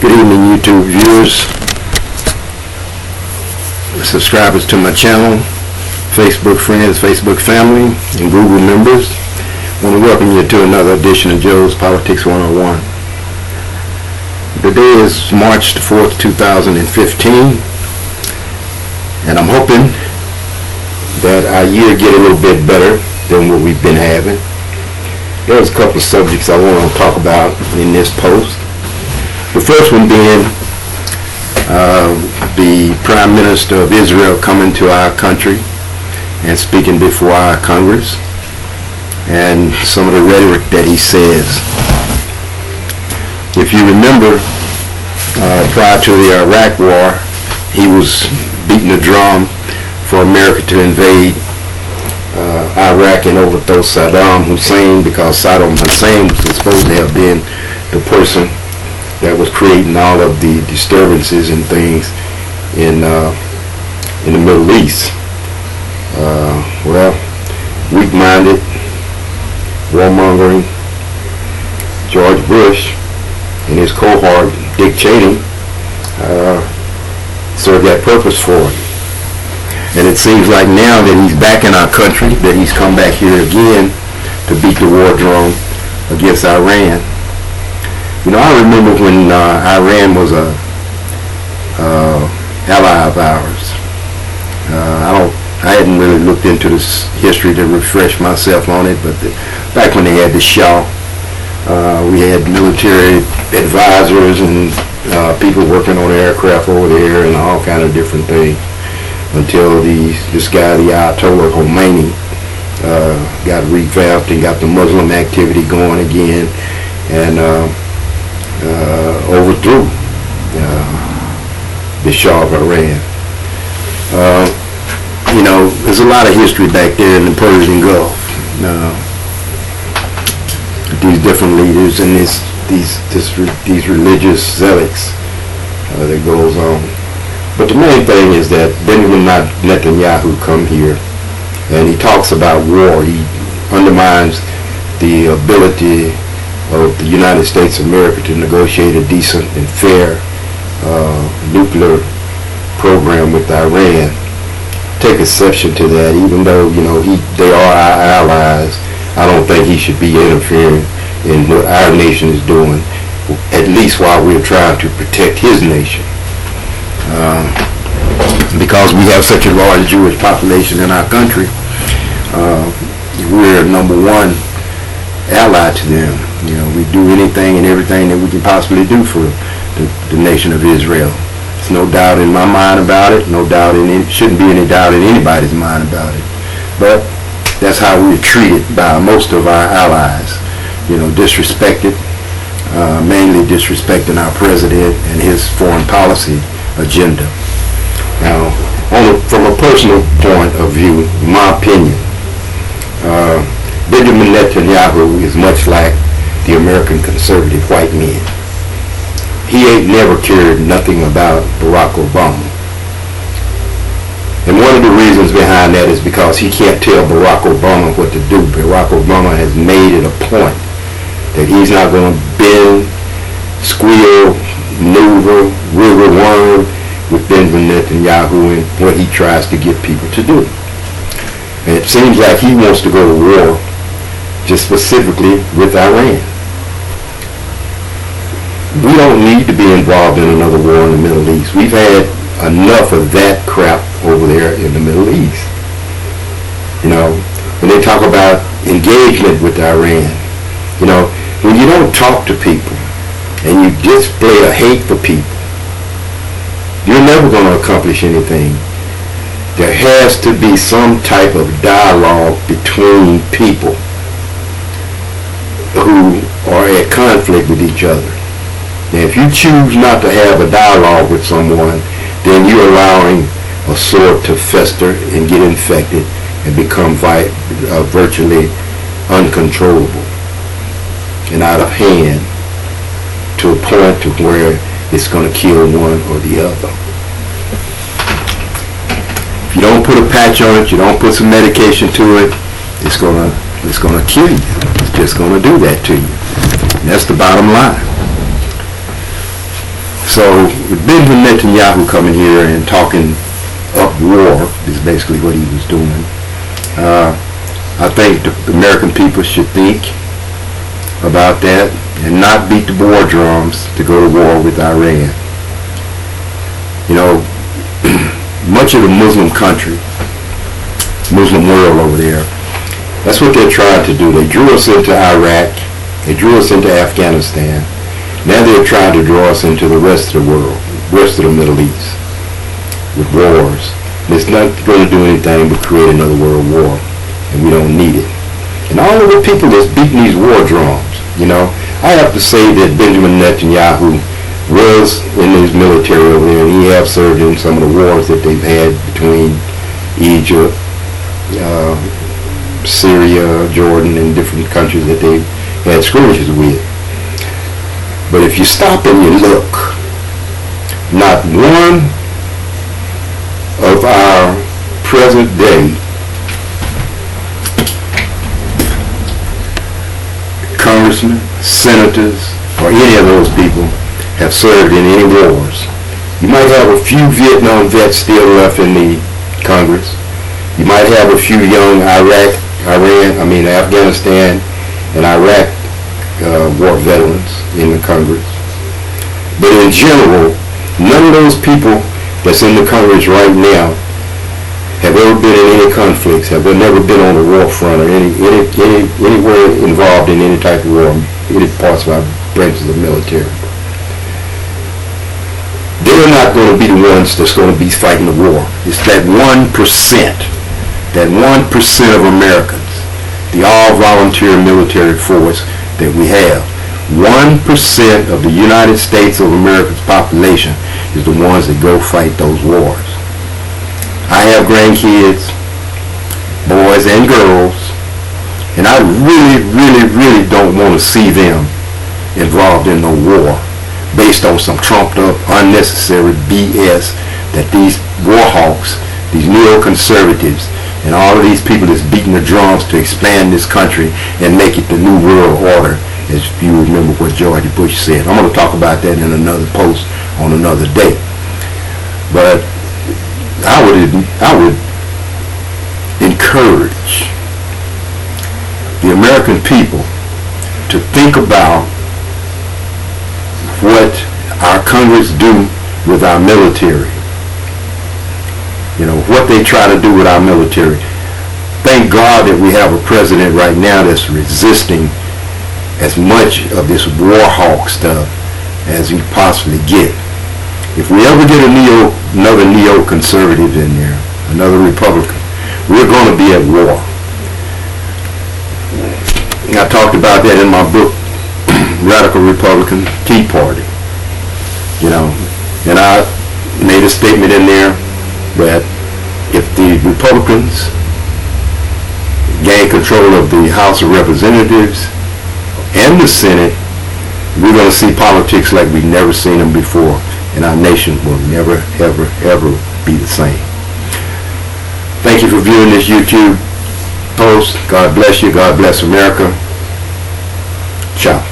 Good evening, YouTube viewers, subscribers to my channel, Facebook friends, Facebook family, and Google members. I want to welcome you to another edition of Joe's Politics 101. Today is March the 4th, 2015, and I'm hoping that our year get a little bit better than what we've been having. There's a couple of subjects I want to talk about in this post. The first one being the Prime Minister of Israel coming to our country and speaking before our Congress, and some of the rhetoric that he says. If you remember, prior to the Iraq War, he was beating the drum for America to invade Iraq and overthrow Saddam Hussein, because Saddam Hussein was supposed to have been the person that was creating all of the disturbances and things in the Middle East. Well, weak-minded, warmongering George Bush and his cohort Dick Cheney served that purpose for him. And it seems like now that he's back in our country, that he's come back here again to beat the war drum against Iran. You know, I remember when Iran was a ally of ours. I hadn't really looked into this history to refresh myself on it, but back when they had the Shah, we had military advisors and people working on aircraft over there and all kind of different things, until this guy, the Ayatollah Khomeini, got revamped and got the Muslim activity going again, and overthrew the Shah of Iran. You know, there's a lot of history back there in the Persian Gulf. These different leaders and these religious zealots that goes on. But the main thing is that Benjamin Netanyahu come here and he talks about war. He undermines the ability of the United States of America to negotiate a decent and fair nuclear program with Iran. Take exception to that, even though, you know, they are our allies. I don't think he should be interfering in what our nation is doing, at least while we're trying to protect his nation. Because we have such a large Jewish population in our country, we're number one ally to them. You know, we do anything and everything that we can possibly do for the nation of Israel. There's no doubt in my mind about it. Shouldn't be any doubt in anybody's mind about it. But that's how we're treated by most of our allies. You know, disrespected, mainly disrespecting our president and his foreign policy agenda. Now, from a personal point of view, in my opinion, Benjamin Netanyahu is much like the American conservative white men. He ain't never cared nothing about Barack Obama. And one of the reasons behind that is because he can't tell Barack Obama what to do. Barack Obama has made it a point that he's not going to bend, squeal, maneuver, wiggle, worm with Benjamin Netanyahu and what he tries to get people to do. And it seems like he wants to go to war just specifically with Iran. We don't need to be involved in another war in the Middle East. We've had enough of that crap over there in the Middle East. You know, when they talk about engagement with Iran, you know, when you don't talk to people and you display a hate for people, you're never going to accomplish anything. There has to be some type of dialogue between people who are at conflict with each other. Now, if you choose not to have a dialogue with someone, then you're allowing a sore to fester and get infected and become virtually uncontrollable and out of hand, to a point to where it's going to kill one or the other. If you don't put a patch on it, you don't put some medication to it, it's going to kill you. It's just going to do that to you. And that's the bottom line. So Benjamin Netanyahu coming here and talking up war is basically what he was doing. I think the American people should think about that and not beat the war drums to go to war with Iran. You know, much of the Muslim country, Muslim world over there, that's what they're trying to do. They drew us into Iraq, they drew us into Afghanistan. Now they're trying to draw us into the rest of the world, rest of the Middle East, with wars. It's not going to do anything but create another world war, and we don't need it. And all of the people that's beating these war drums, you know, I have to say that Benjamin Netanyahu was in his military over there, and he has served in some of the wars that they've had between Egypt, Syria, Jordan, and different countries that they've had skirmishes with. But if you stop and you look, not one of our present day congressmen, senators, or any of those people have served in any wars. You might have a few Vietnam vets still left in the Congress. You might have a few young Afghanistan and Iraq war veterans in the Congress. But in general, none of those people that's in the Congress right now have ever been in any conflicts, have never been on the war front or anywhere involved in any type of war, any parts of our branches of the military. They're not going to be the ones that's going to be fighting the war. It's that 1%, that 1% of Americans, the all-volunteer military force that we have. 1% of the United States of America's population is the ones that go fight those wars. I have grandkids, boys and girls, and I really don't want to see them involved in no war based on some trumped up, unnecessary BS that these war hawks, these neoconservatives, and all of these people that's beating the drums to expand this country and make it the new world order, as you remember what George Bush said. I'm going to talk about that in another post on another day. But I would encourage the American people to think about what our Congress do with our military. You know, what they try to do with our military. Thank God that we have a president right now that's resisting as much of this war hawk stuff as he possibly get. If we ever get another neoconservative in there, another Republican, we're going to be at war. I talked about that in my book, Radical Republican Tea Party. You know, and I made a statement in there that if the Republicans gain control of the House of Representatives and the Senate, we're going to see politics like we've never seen them before, and our nation will never, ever be the same. Thank you for viewing this YouTube post. God bless you. God bless America. Ciao.